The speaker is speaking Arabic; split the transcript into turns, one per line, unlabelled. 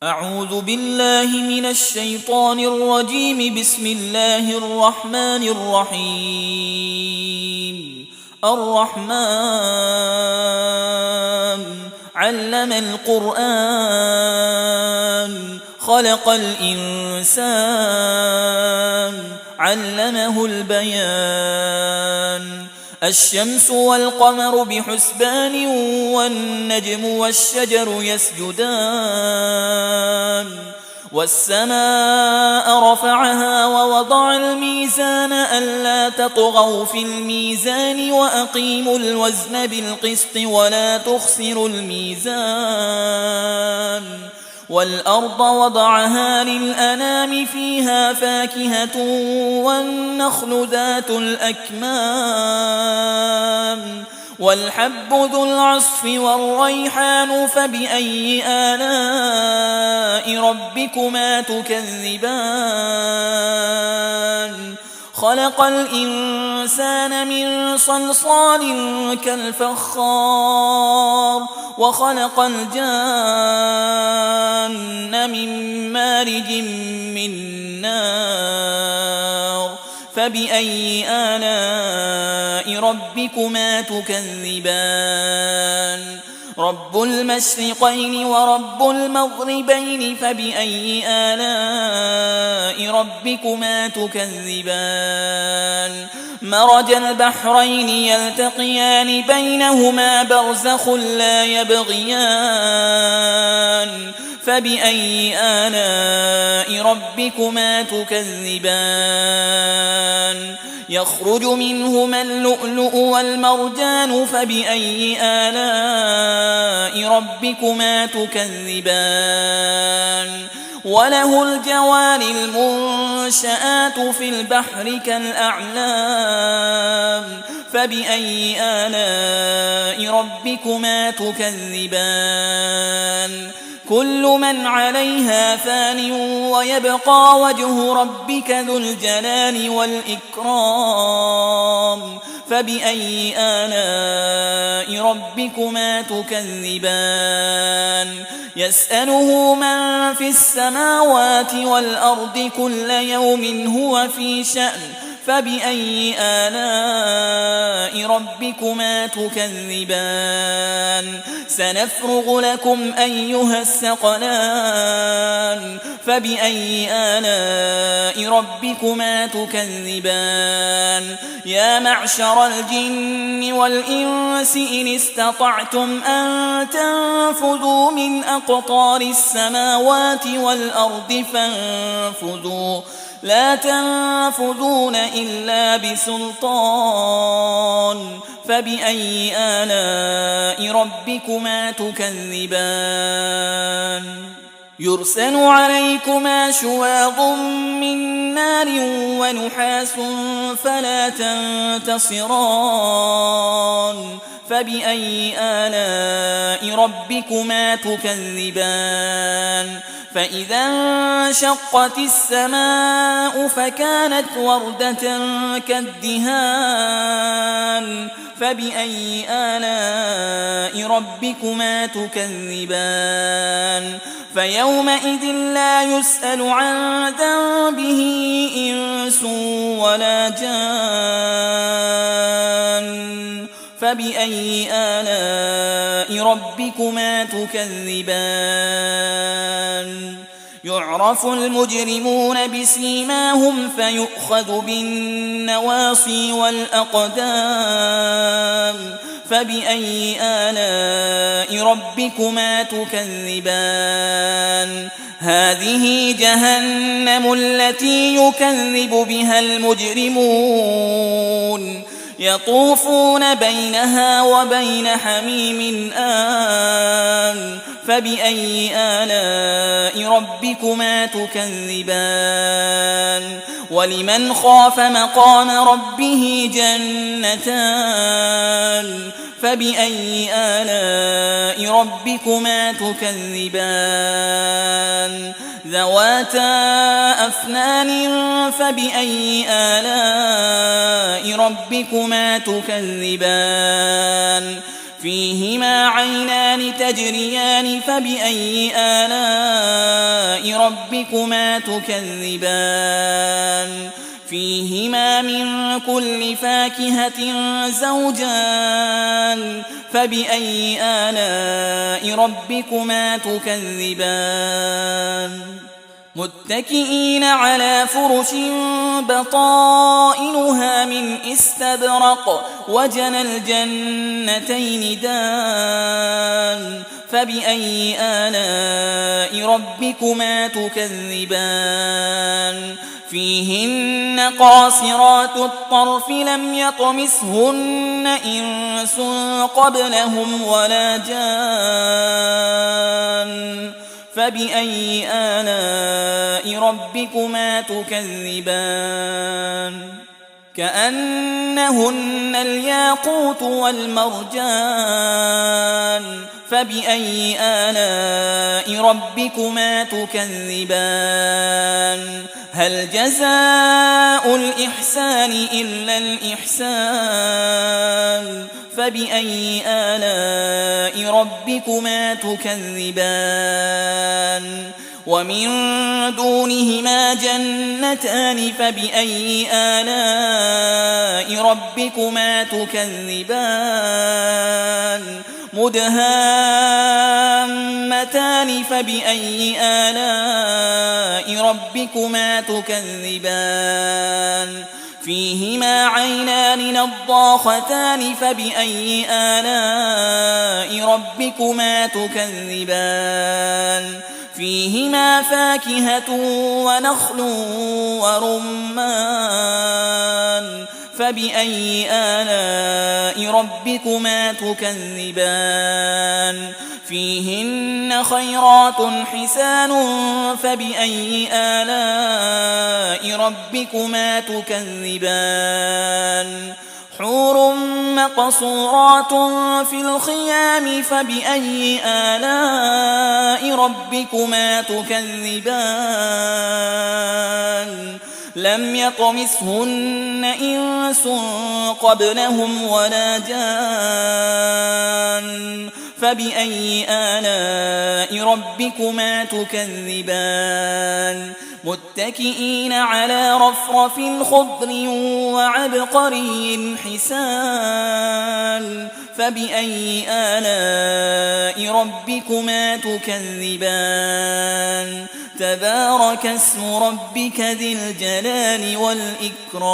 أعوذ بالله من الشيطان الرجيم. بسم الله الرحمن الرحيم. الرحمن علم القرآن خلق الإنسان علمه البيان. الشمس والقمر بحسبان والنجم والشجر يسجدان. والسماء رفعها ووضع الميزان ألا تطغوا في الميزان وأقيموا الوزن بالقسط ولا تخسروا الميزان. والأرض وضعها للأنام فيها فاكهة والنخل ذات الأكمام والحب ذو العصف والريحان. فبأي آلاء ربكما تكذبان؟ خلق الإنسان من صلصال كالفخار وخلق الجان من مارج من نار. فبأي آلاء ربكما تكذبان؟ رب المشرقين ورب المغربين. فبأي آلاء ربكما تكذبان؟ مرج البحرين يلتقيان بينهما برزخ لا يبغيان. فبأي آلاء ربكما تكذبان؟ يخرج منهما اللؤلؤ والمرجان. فبأي آلاء ربكما تكذبان؟ وله الجوار المنشآت في البحر كالأعلام. فبأي آلاء ربكما تكذبان؟ كل من عليها فان ويبقى وجه ربك ذو الجلال والإكرام. فبأي آلاء ربكما تكذبان؟ يسأله من في السماوات والأرض كل يوم هو في شأن. فبأي آلاء ربكما تكذبان؟ سنفرغ لكم أيها الثقلان. فبأي آلاء ربكما تكذبان؟ يا معشر الجن والإنس إن استطعتم أن تنفذوا من أقطار السماوات والأرض فانفذوا لا تنفذون إلا بسلطان. فبأي آلاء ربكما تكذبان؟ يرسل عليكما شواظ من نار ونحاس فلا تنتصران. فبأي آلاء ربكما تكذبان؟ فإذا انشقت السماء فكانت وردة كالدهان. فبأي آلاء ربكما تكذبان؟ فيومئذ لا يسأل عن ذنبه إنس ولا جان. فبأي آلاء ربكما تكذبان؟ يعرف المجرمون بسيماهم فيؤخذ بالنواصي والأقدام. فبأي آلاء ربكما تكذبان؟ هذه جهنم التي يكذب بها المجرمون يطوفون بينها وبين حميم آن. فبأي آلاء ربكما تكذبان؟ ولمن خاف مقام ربه جنتان. فبأي آلاء ربكما تكذبان؟ ذواتا أفنان. فبأي آلاء ربكما تكذبان؟ فيهما عينان تجريان. فبأي آلاء ربكما تكذبان فيهما من كل فاكهة زوجان فبأي آلاء ربكما تكذبان متكئين على فرش بطائنها من استبرق وجنى الجنتين دان فبأي آلاء ربكما تكذبان فيهن قاصرات الطرف لم يطمثهن إنس قبلهم ولا جان فبأي آلاء ربكما تكذبان كأنهن الياقوت والمرجان فبأي آلاء ربكما تكذبان هل جزاء الإحسان إلا الإحسان فبأي آلاء ربكما تكذبان ومن دونهما جنتان فبأي آلاء ربكما تكذبان مدهامتان فبأي آلاء ربكما تكذبان فيهما عينان نضاختان فبأي آلاء ربكما تكذبان فيهما فاكهة ونخل ورمان فبأي آلاء ربكما تكذبان فيهن خيرات حسان فبأي آلاء ربكما تكذبان حور مقصورات في الخيام فبأي آلاء ربكما تكذبان لم يطمثهن إنس قبلهم ولا جان فبأي آلاء ربكما تكذبان متكئين على رفرف خضر وعبقري حسان فبأي آلاء ربكما تكذبان تبارك اسم ربك ذي الجلال والإكرام